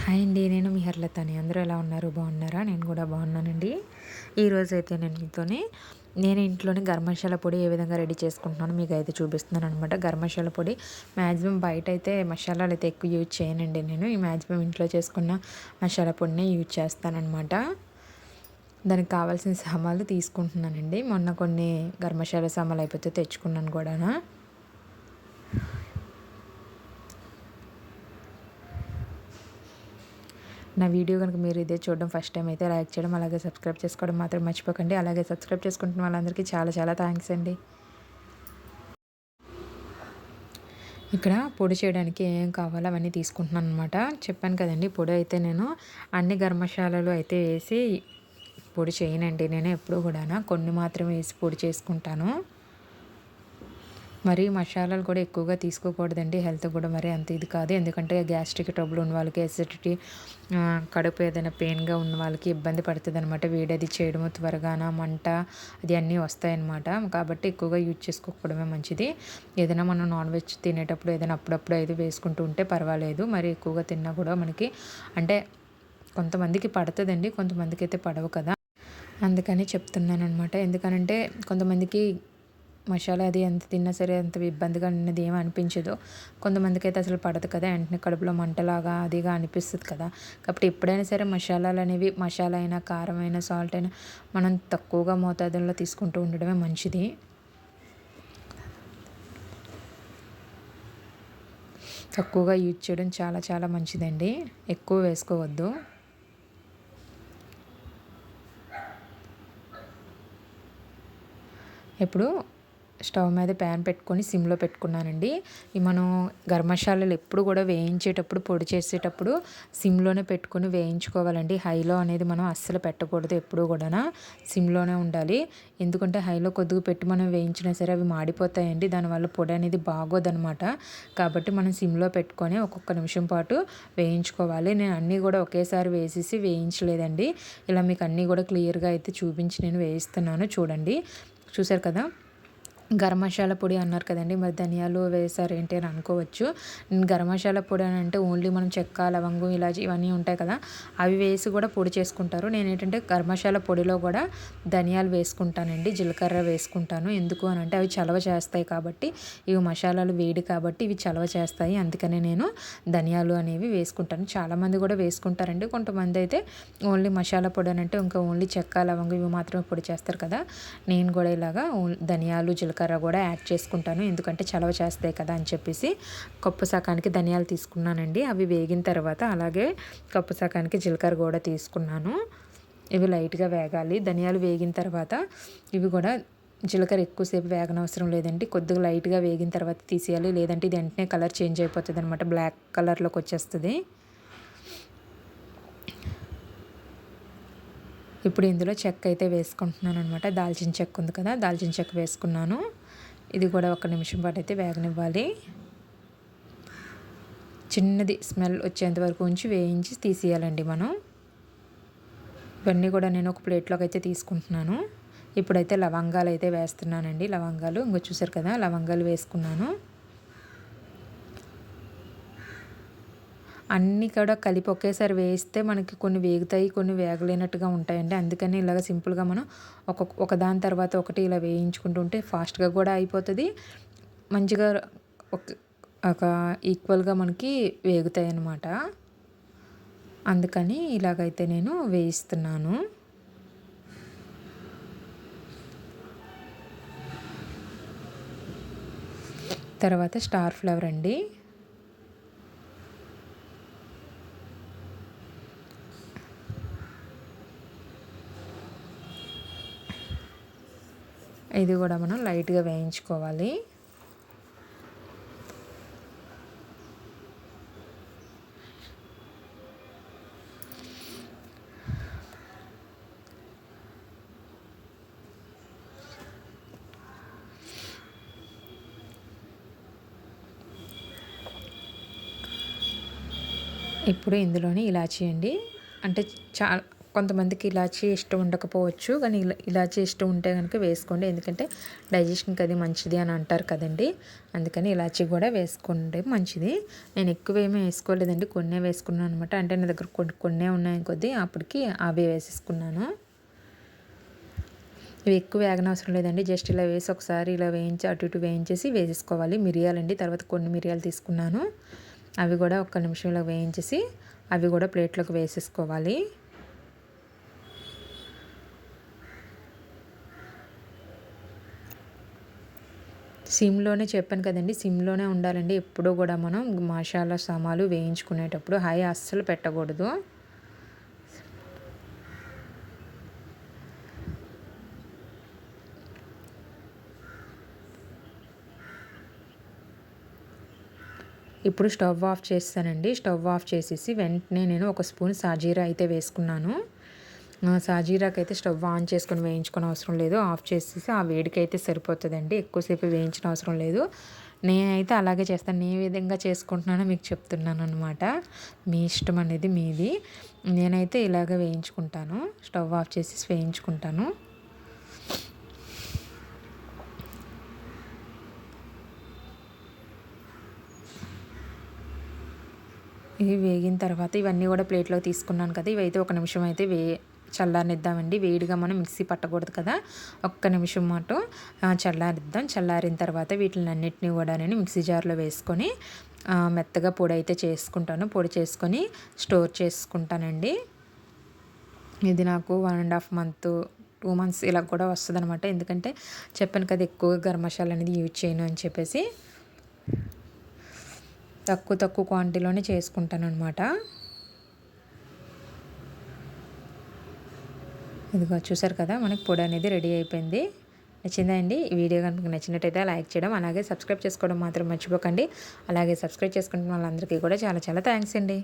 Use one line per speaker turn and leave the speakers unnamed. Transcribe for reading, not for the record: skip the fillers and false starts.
Hi అండి. నేను మీ హర్లతని. అందరూ ఎలా ఉన్నారు? బాగున్నారా? నేను కూడా బాగున్నానండి. ఈరోజైతే నేను ఇంట్లోనే గరం మసాలా పొడి ఏ విధంగా రెడీ చేసుకుంటున్నానో మీకైతే చూపిస్తున్నాననమాట. గరం మసాలా పొడి మ్యాక్సిమం బయటైతే మసాలాలైతే ఎక్కువ యూజ్ చేయనండి నేను. ఈ మ్యాక్సిమం ఇంట్లో చేసుకున్న మసాలా పొడినే యూజ్ చేస్తాననమాట. దానికి కావాల్సిన సామాన్లు తీసుకుంటున్నానండి. మొన్న కొన్ని గరం మసాలా సామాన్లు అయిపోతే తెచ్చుకున్నాను కూడాను. నా వీడియో కనుక మీరు ఇదే చూడడం ఫస్ట్ టైం అయితే లైక్ చేయడం, అలాగే సబ్స్క్రైబ్ చేసుకోవడం మాత్రం మర్చిపోకండి. అలాగే సబ్స్క్రైబ్ చేసుకుంటున్న వాళ్ళందరికీ చాలా చాలా థ్యాంక్స్ అండి. ఇక్కడ పొడి చేయడానికి ఏం కావాలో అవన్నీ తీసుకుంటున్నాను అనమాట. చెప్పాను కదండి, పొడి అయితే నేను అన్ని గరం మసాలాలు అయితే వేసి పొడి చేయనండి. నేను ఎప్పుడు కూడా కొన్ని మాత్రమే వేసి పొడి చేసుకుంటాను. మరి మసాలాలు కూడా ఎక్కువగా తీసుకోకూడదండి. హెల్త్ కూడా మరి అంత ఇది కాదు. ఎందుకంటే గ్యాస్ట్రిక్ ట్రబుల్ ఉన్న వాళ్ళకి, ఎసిడిటీ, కడుపు ఏదైనా పెయిన్గా ఉన్న వాళ్ళకి ఇబ్బంది పడుతుంది అనమాట. వేడది చేయడము త్వరగాన మంట అది అన్నీ వస్తాయన్నమాట. కాబట్టి ఎక్కువగా యూజ్ చేసుకోకపోవడమే మంచిది. ఏదైనా మనం నాన్ వెజ్ తినేటప్పుడు ఏదైనా అప్పుడప్పుడు అయితే వేసుకుంటూ ఉంటే పర్వాలేదు. మరి ఎక్కువగా తిన్నా కూడా మనకి అంటే కొంతమందికి పడుతుందండి, కొంతమందికి అయితే పడవు కదా. అందుకని చెప్తున్నాను అనమాట. ఎందుకనంటే కొంతమందికి మసాలా అది ఎంత తిన్నా సరే అంత ఇబ్బందిగా ఉన్నది ఏమీ అనిపించదు. కొంతమందికి అయితే అసలు పడదు కదా, వెంటనే కడుపులో మంటలాగా అదిగా అనిపిస్తుంది కదా. కాబట్టి ఎప్పుడైనా సరే మసాలాలు అనేవి, మసాలా అయినా కారం అయినా సాల్ట్ అయినా మనం తక్కువగా మోతాదుల్లో తీసుకుంటూ ఉండడమే మంచిది. తక్కువగా యూజ్ చేయడం చాలా చాలా మంచిదండి. ఎక్కువ వేసుకోవద్దు. ఇప్పుడు స్టవ్ మీద ప్యాన్ పెట్టుకొని సిమ్లో పెట్టుకున్నానండి. మనం గరం మసాలాలు ఎప్పుడు కూడా వేయించేటప్పుడు, పొడి చేసేటప్పుడు సిమ్లోనే పెట్టుకొని వేయించుకోవాలండి. హైలో అనేది మనం అస్సలు పెట్టకూడదు. ఎప్పుడు కూడా సిమ్లోనే ఉండాలి. ఎందుకంటే హైలో కొద్దిగా పెట్టి మనం వేయించినా సరే అవి మాడిపోతాయండి. దానివల్ల పొడి అనేది బాగోదనమాట. కాబట్టి మనం సిమ్లో పెట్టుకొని ఒక్కొక్క నిమిషం పాటు వేయించుకోవాలి. నేను అన్నీ కూడా ఒకేసారి వేసేసి వేయించలేదండి. ఇలా మీకు అన్నీ కూడా క్లియర్గా అయితే చూపించి నేను వేయిస్తున్నాను. చూడండి, చూసారు కదా. గరం మసాలా పొడి అన్నారు కదండి, మరి ధనియాలు వేసారు ఏంటి అని అనుకోవచ్చు. గరం మసాలా పొడి అని అంటే ఓన్లీ మనం చెక్క, లవంగం, ఇలాచి ఇవన్నీ ఉంటాయి కదా, అవి వేసి కూడా పొడి చేసుకుంటారు. నేను ఏంటంటే గరం మసాలా పొడిలో కూడా ధనియాలు వేసుకుంటానండి, జీలకర్ర వేసుకుంటాను. ఎందుకు అని అంటే అవి చలవ చేస్తాయి కాబట్టి. ఇవి మసాలాలు వేడి కాబట్టి ఇవి చలవ చేస్తాయి. అందుకనే నేను ధనియాలు అనేవి వేసుకుంటాను. చాలామంది కూడా వేసుకుంటారండి. కొంతమంది అయితే ఓన్లీ మసాలా పొడి అని అంటే ఇంకా ఓన్లీ చెక్క, లవంగం ఇవి మాత్రమే పొడి చేస్తారు కదా. నేను కూడా ఇలాగా ధనియాలు, జీలకర్ర కూడా యాడ్ చేసుకుంటాను. ఎందుకంటే చలవ చేస్తాయి కదా అని చెప్పేసి. కప్పు సకానికి ధనియాలు తీసుకున్నానండి. అవి వేగిన తర్వాత అలాగే కప్పు సకానికి జీలకర్ర కూడా తీసుకున్నాను. ఇవి లైట్గా వేగాలి. ధనియాలు వేగిన తర్వాత ఇవి కూడా, జీలకర్ర ఎక్కువసేపు వేగనవసరం లేదండి. కొద్దిగా లైట్గా వేగిన తర్వాత తీసేయాలి. లేదంటే ఇది వెంటనే కలర్ చేంజ్ అయిపోతుంది అనమాట, బ్లాక్ కలర్లోకి వచ్చేస్తుంది. ఇప్పుడు ఇందులో చెక్క అయితే వేసుకుంటున్నాను అనమాట. దాల్చిన చెక్క ఉంది కదా, దాల్చిన చెక్క వేసుకున్నాను. ఇది కూడా ఒక నిమిషం పాటు అయితే వేగనివ్వాలి. చిన్నది స్మెల్ వచ్చేంత వరకు ఉంచి వేయించి తీసేయాలండి మనం. ఇవన్నీ కూడా నేను ఒక ప్లేట్లోకి అయితే తీసుకుంటున్నాను. ఇప్పుడైతే లవంగాలు అయితే వేస్తున్నానండి. లవంగాలు ఇంకో చూసారు కదా, లవంగాలు వేసుకున్నాను. అన్నీ కూడా కలిపి ఒకేసారి వేస్తే మనకి కొన్ని వేగుతాయి, కొన్ని వేగలేనట్టుగా ఉంటాయండి. అందుకని ఇలాగ సింపుల్గా మనం ఒకదాని తర్వాత ఒకటి ఇలా వేయించుకుంటూ ఉంటే ఫాస్ట్గా కూడా అయిపోతుంది. మంచిగా ఒక ఒక ఈక్వల్గా మనకి వేగుతాయి అన్నమాట. అందుకని ఇలాగైతే నేను వేయిస్తున్నాను. తర్వాత స్టార్ ఫ్లవర్ అండి. ఇది కూడా మనం లైట్గా వేయించుకోవాలి. ఇప్పుడు ఇందులోని ఇలాచీ అండి. అంటే కొంతమందికి ఇలాచీ ఇష్టం ఉండకపోవచ్చు, కానీ ఇలాచీ ఇష్టం ఉంటే కనుక వేసుకోండి. ఎందుకంటే డైజెషన్కి అది మంచిది అని అంటారు కదండి. అందుకని ఇలాచీ కూడా వేసుకుంటే మంచిది. నేను ఎక్కువ ఏమీ వేసుకోలేదండి, కొన్నే వేసుకున్నాను అనమాట. అంటే నా దగ్గర కొన్నే ఉన్నాయి కొద్దీ అప్పటికి అవే వేసేసుకున్నాను. ఇవి ఎక్కువ వేగనవసరం లేదండి. జస్ట్ ఇలా వేసి ఒకసారి ఇలా వేయించి అటు ఇటు వేయించేసి వేసేసుకోవాలి. మిరియాలండి, తర్వాత కొన్ని మిరియాలు తీసుకున్నాను. అవి కూడా ఒక్క నిమిషం ఇలా వేయించేసి అవి కూడా ప్లేట్లోకి వేసేసుకోవాలి. సిమ్లోనే చెప్పాను కదండి, సిమ్లోనే ఉండాలండి ఎప్పుడూ కూడా. మనం మసాలా సామాలు వేయించుకునేటప్పుడు హై అస్సలు పెట్టకూడదు. ఇప్పుడు స్టవ్ ఆఫ్ చేస్తానండి. స్టవ్ ఆఫ్ చేసేసి వెంటనే నేను ఒక స్పూన్ సాజీరా అయితే వేసుకున్నాను. సాజీరాకైతే స్టవ్ ఆన్ చేసుకొని వేయించుకునే అవసరం లేదు. ఆఫ్ చేసేసి ఆ వేడికైతే సరిపోతుందండి. ఎక్కువసేపు వేయించిన అవసరం లేదు. నేనైతే అలాగే చేస్తాను. ఏ విధంగా చేసుకుంటున్నానో మీకు చెప్తున్నాను అనమాట. మీ ఇష్టం అనేది మీది. నేనైతే ఇలాగ వేయించుకుంటాను. స్టవ్ ఆఫ్ చేసేసి వేయించుకుంటాను. ఇవి వేగిన తర్వాత ఇవన్నీ కూడా ప్లేట్లో తీసుకున్నాను కదా, ఇవైతే ఒక నిమిషం అయితే చల్లారనిద్దామండి. వేడిగా మనం మిక్సీ పట్టకూడదు కదా, ఒక్క నిమిషం మాట చల్లారిద్దాం. చల్లారిన తర్వాత వీటిని అన్నిటిని కూడా నేను మిక్సీ జార్లో వేసుకొని మెత్తగా పొడి అయితే చేసుకుంటాను. పొడి చేసుకొని స్టోర్ చేసుకుంటానండి. ఇది నాకు 1.5 మంత్ 2 మంత్స్ ఇలా కూడా వస్తుంది అనమాట. ఎందుకంటే చెప్పాను కదా, ఎక్కువగా గరం మసాలా అనేది యూజ్ చేయను అని చెప్పేసి తక్కువ క్వాంటిటీలోనే చేసుకుంటాను అనమాట. ఇదిగో చూసారు కదా, మనకి పొడి అనేది రెడీ అయిపోయింది. నచ్చిందా అండి? ఈ వీడియో కనుక నచ్చినట్టయితే లైక్ చేయడం, అలాగే సబ్స్క్రైబ్ చేసుకోవడం మాత్రం మర్చిపోకండి. అలాగే సబ్స్క్రైబ్ చేసుకుంటున్న వాళ్ళందరికీ కూడా చాలా థ్యాంక్స్ అండి.